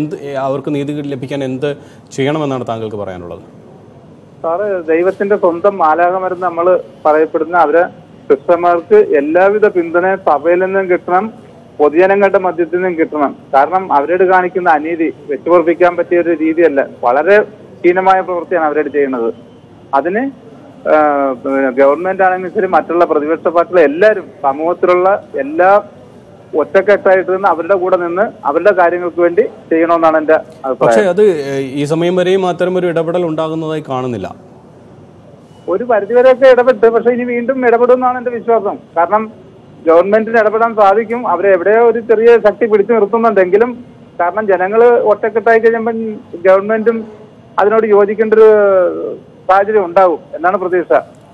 അവർക്ക് നീതി ലഭിക്കാൻ എന്ത് ചെയ്യണമെന്നാണ് താങ്കൾക്ക് പറയാനുള്ളത്? സാറ്, ദൈവത്തിന്റെ സ്വന്തം മാലാഖമാരെന്ന് നമ്മൾ പറയപ്പെടുന്ന അവരെ സിസ്റ്റർമാർക്ക് എല്ലാവിധ പിന്തുണയും സഭയിൽ നിന്നും കിട്ടണം, പൊതുജനങ്ങളുടെ മധ്യത്തിൽ നിന്നും കിട്ടണം. കാരണം അവരോട് കാണിക്കുന്ന അനീതി വെച്ചുപൊറപ്പിക്കാൻ പറ്റിയ ഒരു രീതിയല്ല. വളരെ ഹീനമായ പ്രവൃത്തിയാണ് അവരോട് ചെയ്യുന്നത്. അതിന് ഗവൺമെന്റ് ആണെങ്കിലും ശരി, മറ്റുള്ള പ്രതിപക്ഷ പാർട്ടികൾ എല്ലാവരും, സമൂഹത്തിലുള്ള എല്ലാ ഒറ്റക്കെട്ടായിട്ട് നിന്ന് അവരുടെ കൂടെ നിന്ന് അവരുടെ കാര്യങ്ങൾക്ക് വേണ്ടി ചെയ്യണമെന്നാണ് എന്റെ അഭിപ്രായം. പക്ഷേ അത് ഈ സമയം വരെയും അത്തരം ഒരു ഇടപെടൽ ഉണ്ടാകുന്നതായി കാണുന്നില്ല. ഒരു പരിധിവരെയൊക്കെ ഇടപെട്ട്, പക്ഷെ ഇനി വീണ്ടും ഇടപെടുമെന്നാണ് എന്റെ വിശ്വാസം. കാരണം ഗവൺമെന്റിന് ഇടപെടാൻ സാധിക്കും. അവരെ എവിടെയോ ഒരു ചെറിയ ശക്തി പിടിച്ചു നിർത്തുന്നുണ്ടെങ്കിലും, കാരണം ജനങ്ങൾ ഒറ്റക്കെട്ടായി കഴിയുമ്പോൾ ഗവൺമെന്റും അതിനോട് യോജിക്കേണ്ട ഒരു സാഹചര്യം ഉണ്ടാവും എന്നാണ് പ്രതീക്ഷ.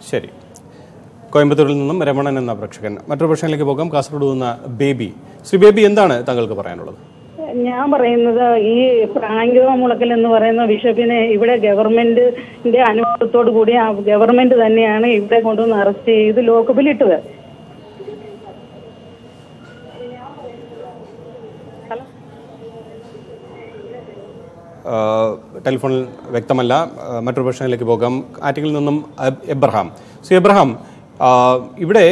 ശരി. കോയമ്പത്തൂരിൽ നിന്നും രമണൻ എന്ന പ്രേക്ഷകൻ. മറ്റൊരു പ്രശ്നത്തിലേക്ക് പോകാം. കാസർഗോഡ് നിന്ന് ബേബി. ശ്രീ ബേബി, എന്താണ് താങ്കൾക്ക് പറയാനുള്ളത്? ഞാൻ പറയുന്നത്, ഈ ഫ്രാങ്കോ മുളക്കൽ എന്ന് പറയുന്ന ബിഷപ്പിനെ ഇവിടെ ഗവൺമെന്റിന്റെ അനുഭവത്തോടു കൂടി ആ ഗവൺമെന്റ് തന്നെയാണ് ഇവിടെ കൊണ്ടുവന്ന് അറസ്റ്റ് ചെയ്ത് ലോക്കപ്പിലിട്ടത്. ടെലിഫോണിൽ വ്യക്തമല്ല. മറ്റൊരു പ്രശ്നത്തിലേക്ക് പോകാം. ആറ്റിങ്ങിൽ നിന്നും എബ്രഹാം. ശ്രീ എബ്രഹാം, ഇവിടെ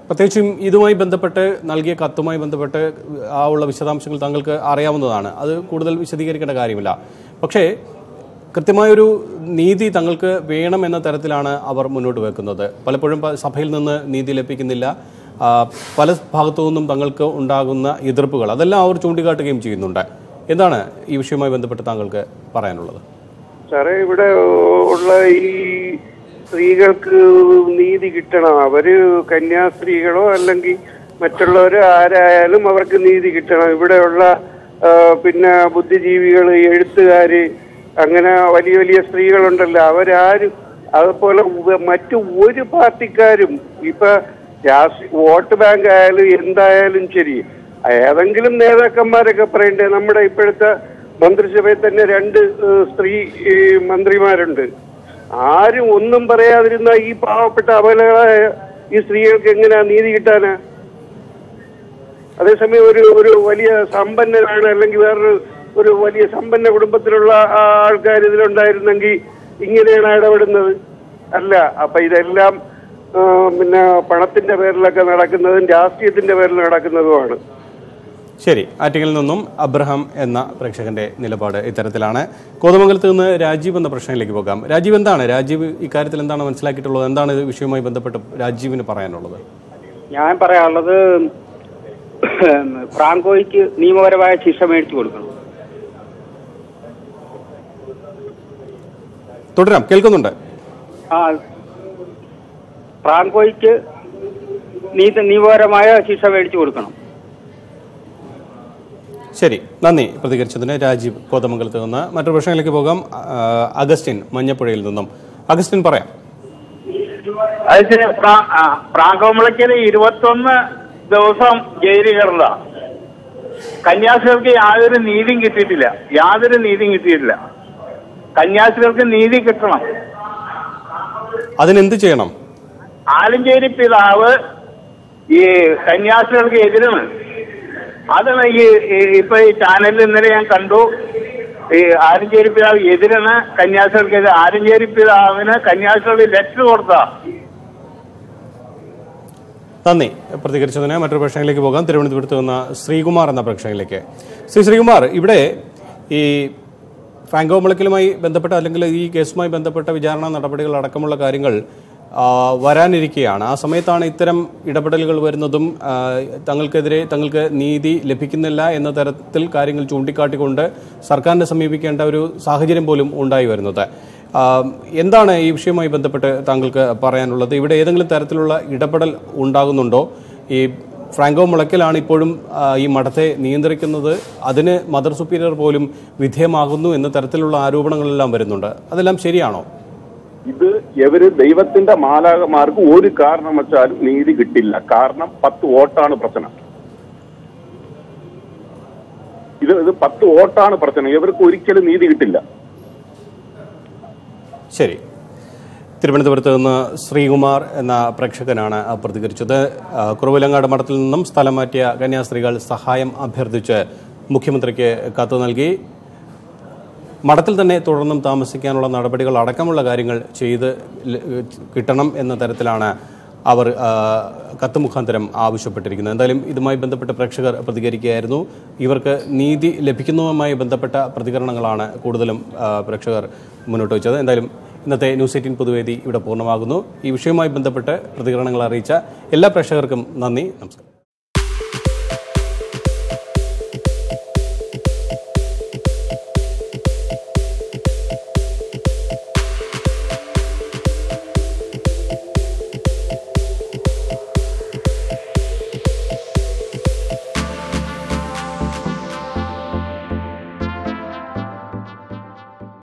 പ്രത്യേകിച്ചും ഇതുമായി ബന്ധപ്പെട്ട് നൽകിയ കത്തുമായി ബന്ധപ്പെട്ട് ഉള്ള വിശദാംശങ്ങൾ താങ്കൾക്ക് അറിയാവുന്നതാണ്. അത് കൂടുതൽ വിശദീകരിക്കേണ്ട കാര്യമില്ല. പക്ഷേ കൃത്യമായൊരു നീതി തങ്ങൾക്ക് വേണമെന്ന തരത്തിലാണ് അവർ മുന്നോട്ട് വെക്കുന്നത്. പലപ്പോഴും സഭയിൽ നിന്ന് നീതി ലഭിക്കുന്നില്ല. പല ഭാഗത്തു നിന്നും തങ്ങൾക്ക് ഉണ്ടാകുന്ന എതിർപ്പുകൾ അതെല്ലാം അവർ ചൂണ്ടിക്കാട്ടുകയും ചെയ്യുന്നുണ്ട്. എന്താണ് ഈ വിഷയവുമായി ബന്ധപ്പെട്ട് താങ്കൾക്ക് പറയാനുള്ളത്? സാറേ, ഇവിടെ ഉള്ള ഈ സ്ത്രീകൾക്ക് നീതി കിട്ടണം. അവര് കന്യാസ്ത്രീകളോ അല്ലെങ്കിൽ മറ്റുള്ളവർ ആരായാലും അവർക്ക് നീതി കിട്ടണം. ഇവിടെയുള്ള പിന്നെ ബുദ്ധിജീവികൾ, എഴുത്തുകാര്, അങ്ങനെ വലിയ വലിയ സ്ത്രീകളുണ്ടല്ലോ, അവരാരും അതുപോലെ മറ്റു ഒരു പാർട്ടിക്കാരും ഇപ്പൊ വോട്ട് ബാങ്ക് ആയാലും എന്തായാലും ശരി, ഏതെങ്കിലും നേതാക്കന്മാരൊക്കെ പറയണ്ടേ. നമ്മുടെ ഇപ്പോഴത്തെ മന്ത്രിസഭയിൽ തന്നെ 2 സ്ത്രീ മന്ത്രിമാരുണ്ട്. ആരും ഒന്നും പറയാതിരുന്ന ഈ പാവപ്പെട്ട അബലകളായ ഈ സ്ത്രീകൾക്ക് എങ്ങനെയാ നീതി കിട്ടാനാ? അതേസമയം ഒരു വലിയ സമ്പന്നനാണ് അല്ലെങ്കിൽ ഒരു വലിയ സമ്പന്ന കുടുംബത്തിലുള്ള ആൾക്കാർ ഇതിലുണ്ടായിരുന്നെങ്കിൽ ഇങ്ങനെയാണ് ഇടപെടുന്നത് അല്ല. അപ്പൊ ഇതെല്ലാം പിന്നെ പണത്തിന്റെ പേരിലൊക്കെ നടക്കുന്നതും രാഷ്ട്രീയത്തിന്റെ പേരിൽ നടക്കുന്നതുമാണ്. ശരി. ആറ്റിങ്ങിൽ നിന്നും അബ്രഹാം എന്ന പ്രേക്ഷകന്റെ നിലപാട് ഇത്തരത്തിലാണ്. കോതമംഗലത്ത് നിന്ന് രാജീവ് എന്ന പ്രശ്നത്തിലേക്ക് പോകാം. രാജീവ്, എന്താണ് രാജീവ് ഇക്കാര്യത്തിൽ എന്താണ് മനസ്സിലാക്കിയിട്ടുള്ളത്? എന്താണ് ഇത് വിഷയവുമായി ബന്ധപ്പെട്ട് രാജീവിന് പറയാനുള്ളത്? ഞാൻ പറയാനുള്ളത്, ഫ്രാങ്കോയ്ക്ക് നിയമപരമായ ശിക്ഷ മേടിച്ചു കൊടുക്കണം. തുടരാം, കേൾക്കുന്നുണ്ട്. ഫ്രാങ്കോയ്ക്ക് നിയമപരമായ ശിക്ഷ മേടിച്ചു കൊടുക്കണം. ശരി, നന്ദി പ്രതികരിച്ചതിന് രാജീവ് കോതമംഗലത്ത് നിന്ന്. മറ്റൊരു പ്രശ്നങ്ങളിലേക്ക് പോകാം. അഗസ്റ്റിൻ മഞ്ഞപ്പുഴയിൽ നിന്നും. അഗസ്റ്റിൻ, പറയാം. ഫ്രാങ്കോ മുളയ്ക്കൽ 21 ദിവസം ജയിലിൽ കിടന്ന കന്യാസ്ത്രീകൾക്ക് യാതൊരു നീതിയും കിട്ടിയിട്ടില്ല. കന്യാസ്ത്രീകൾക്ക് നീതി കിട്ടണം. അതിനെന്ത് ചെയ്യണം? ആലഞ്ചേരി പിതാവ് ഈ കന്യാസ്ത്രീകൾക്ക് എതിരാണ്. അതാണ് ഇപ്പൊ ഈ ചാനലിൽ ഇന്നലെ ഞാൻ കണ്ടു. ഈ ആലഞ്ചേരി പിതാവ് എതിരാണ് കന്യാസ്ത്രീകൾക്ക്. ആലഞ്ചേരി പിതാവിന് കന്യാസ്ത്രീകൾക്ക് ലെറ്റർ കൊടുത്ത. നന്ദി പ്രതികരിച്ചതിന്. മറ്റൊരു പ്രശ്നങ്ങളിലേക്ക് പോകാം. തിരുവനന്തപുരത്ത് നിന്ന് ശ്രീകുമാർ എന്ന പ്രേക്ഷകനിലേക്ക്. ശ്രീകുമാർ, ഇവിടെ ഈ ഫ്രാങ്കോ മുളയ്ക്കലുമായി ബന്ധപ്പെട്ട അല്ലെങ്കിൽ ഈ കേസുമായി ബന്ധപ്പെട്ട വിചാരണ നടപടികൾ അടക്കമുള്ള കാര്യങ്ങൾ വരാനിരിക്കുകയാണ്. ആ സമയത്താണ് ഇത്തരം ഇടപെടലുകൾ വരുന്നതും തങ്ങൾക്ക് നീതി ലഭിക്കുന്നില്ല എന്ന തരത്തിൽ കാര്യങ്ങൾ ചൂണ്ടിക്കാട്ടിക്കൊണ്ട് സർക്കാരിനെ സമീപിക്കേണ്ട ഒരു സാഹചര്യം പോലും ഉണ്ടായി വരുന്നത്. എന്താണ് ഈ വിഷയവുമായി ബന്ധപ്പെട്ട് താങ്കൾക്ക് പറയാനുള്ളത്? ഇവിടെ ഏതെങ്കിലും തരത്തിലുള്ള ഇടപെടൽ ഉണ്ടാകുന്നുണ്ടോ? ഈ ഫ്രാങ്കോ മുളയ്ക്കലാണ് ഇപ്പോഴും ഈ മഠത്തെ നിയന്ത്രിക്കുന്നത്, അതിന് മദർ സുപ്പീരിയർ പോലും വിധേയമാകുന്നു എന്ന തരത്തിലുള്ള ആരോപണങ്ങളെല്ലാം വരുന്നുണ്ട്. അതെല്ലാം ശരിയാണോ? ഇത് ഇവര് ദൈവത്തിന്റെ മാലാകമാർക്ക് ഒരു കാരണം വെച്ചാലും നീതി കിട്ടില്ല. കാരണം 10 വോട്ടാണ് പ്രശ്നം. ഇത് 10 വോട്ടാണ് പ്രശ്നം. ഇവർക്ക് ഒരിക്കലും നീതി കിട്ടില്ല. ശരി. തിരുവനന്തപുരത്ത് നിന്ന് ശ്രീകുമാർ എന്ന പ്രേക്ഷകനാണ് പ്രതികരിച്ചത്. കുറവിലങ്ങാട് മഠത്തിൽ നിന്നും സ്ഥലം മാറ്റിയ കന്യാസ്ത്രീകൾ സഹായം അഭ്യർത്ഥിച്ച് മുഖ്യമന്ത്രിക്ക് കത്ത് നൽകി. മഠത്തിൽ തന്നെ തുടർന്നും താമസിക്കാനുള്ള നടപടികൾ അടക്കമുള്ള കാര്യങ്ങൾ ചെയ്ത് കിട്ടണം എന്ന തരത്തിലാണ് അവർ കത്ത് മുഖാന്തരം ആവശ്യപ്പെട്ടിരിക്കുന്നത്. എന്തായാലും ഇതുമായി ബന്ധപ്പെട്ട പ്രേക്ഷകർ പ്രതികരിക്കുകയായിരുന്നു. ഇവർക്ക് നീതി ലഭിക്കുന്നതുമായി ബന്ധപ്പെട്ട പ്രതികരണങ്ങളാണ് കൂടുതലും പ്രേക്ഷകർ മുന്നോട്ട് വെച്ചത്. എന്തായാലും ഇന്നത്തെ ന്യൂസ് 18 പൊതുവേദി ഇവിടെ പൂർണ്ണമാകുന്നു. ഈ വിഷയവുമായി ബന്ധപ്പെട്ട് പ്രതികരണങ്ങൾ അറിയിച്ച എല്ലാ പ്രേക്ഷകർക്കും നന്ദി. നമസ്കാരം.